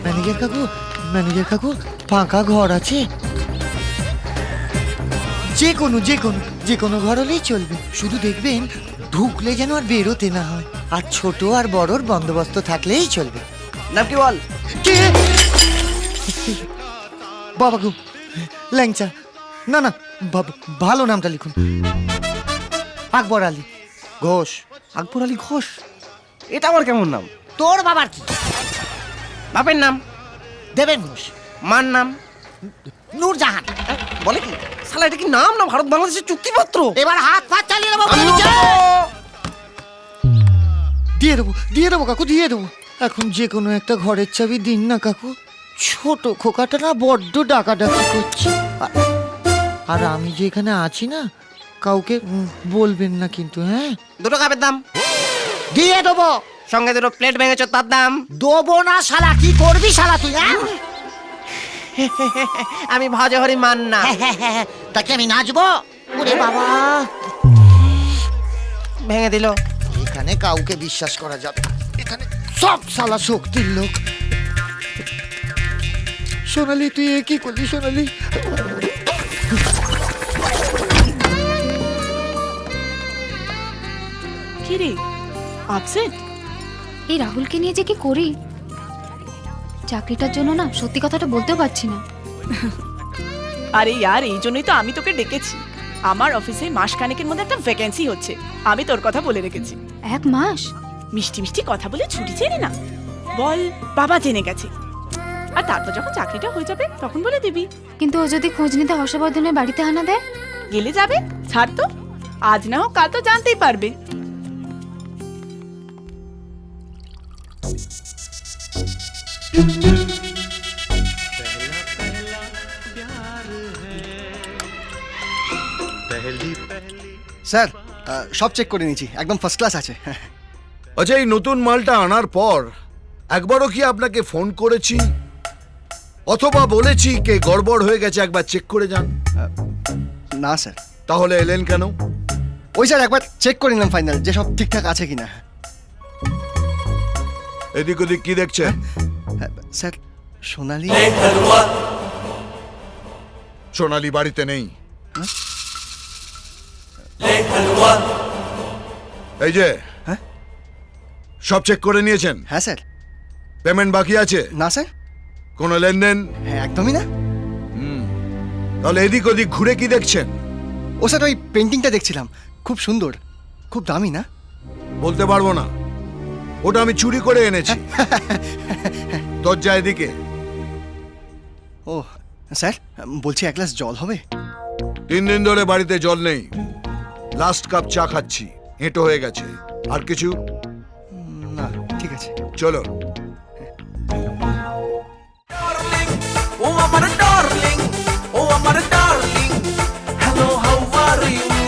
Manager কাকু, manager কাকু, ফাঁকা ঘর আছে? যে কোনো ঘর হলেই চলবে, শুধু দেখবেন ঢুকলে যেন আর বেরোতে না হয়, আর ছোট আর বড়র বন্দোবস্ত থাকলেই চলবে। নাম কি বল? কে? বাবা গো, ল্যাংচা। না না, ভালো নামটা লিখুন। আকবর আলী ঘোষ। আকবর আলী ঘোষ? এটা আমার কেমন নাম? তোর বাবার কি? বাপের নাম দেবেন ঘোষ। মার নাম নূরজাহান। বলে কি শালা, এটা কি নাম না ভারত বাংলাদেশের চুক্তিপত্র? এবার হাত পা চালিয়ে দেবো। দিয়ে দেবো কাকু, দিয়ে দেবো। এখন যে কোনো একটা ঘরের চাবি দিন না কাকু। ছোট খোকাটা না বড্ড ডাকাডাকি করছে। আর আমি যে এখানে আছি না, কাউকে বলবেন না কিন্তু, হ্যাঁ? দুটো কাপের দাম দিয়ে দেবো। সঙ্গে দুটো প্লেট ভেঙেছ, তার দাম দেবো না শালা। কি করবি শালা তুই, হ্যাঁ? আমি ভজহরি মান না। তাকে আমি নাচবো? ওরে বাবা, ভেঙে দিল। এখানে কাউকে বিশ্বাস করা যাবে না, এখানে সব শালা শক্তির লোক। সোনালি, তুই এ কি করলি সোনালি? কি রে, আপসেট? এই রাহুলকে নিয়ে যে কি করি, চাকরিটার জন্য না সত্যি কথাটা বলতেও পারছি না। আরে ইয়ার, এই জন্যই তো আমি তোকে ডেকেছি। আমার অফিসে মাসখানেকের মধ্যে একটা ভ্যাকেন্সি হচ্ছে, আমি তোর কথা বলে রেখেছি। 1 মাস? মিষ্টি মিষ্টি কথা বলে ছুটি চেয়ে নে না, বল বাবা জেনে গেছে, আর তারপর যখন চাকরিটা হয়ে যাবে তখন বলে দিবি। কিন্তু ও যদি খোঁজ নিতে হর্ষবর্ধনের বাড়িতে হানা দেয়? গেলে যাবে, ছাড় তো, আজ না হোক কাল তো জানতেই পারবে। স্যার, সব চেক করে নিয়েছি, একদম ফার্স্ট ক্লাস আছে। আচ্ছা, এই নতুন মালটা আনার পর একবারও কি আপনাকে ফোন করেছি অথবা বলেছি কে গড়বড় হয়ে গেছে একবার চেক করে যান? না স্যার। তাহলে এলেন কেন? ওই স্যার, একবার চেক করে নিলাম ফাইনাল, যে সব ঠিকঠাক আছে কিনা। এদিক ওদিক কি দেখছেন? স্যার, সোনালি। সোনালি বাড়িতে নেই। এই যে, হ্যাঁ? সব চেক করে নিয়েছেন? হ্যাঁ স্যার। পেমেন্ট বাকি আছে? না স্যার। কোনো লেনদেন? হ্যাঁ, একদমই না। তাহলে এদিক ওদিক ঘুরে কি দেখছেন? ও স্যার, ওই পেন্টিংটা দেখছিলাম, খুব সুন্দর, খুব দামি না? বলতে পারবো না, ওটা আমি চুরি করে এনেছি। দরজা এদিকে। ও স্যার, বলছি 1 গ্লাস জল হবে? 3 দিন ধরে বাড়িতে জল নেই, লাস্ট কাপ চা খাচ্ছি, এঁটো হয়ে গেছে। আর কিছু? না, ঠিক আছে। চলো। Oh, my darling. Oh, my darling. Hello, how are you?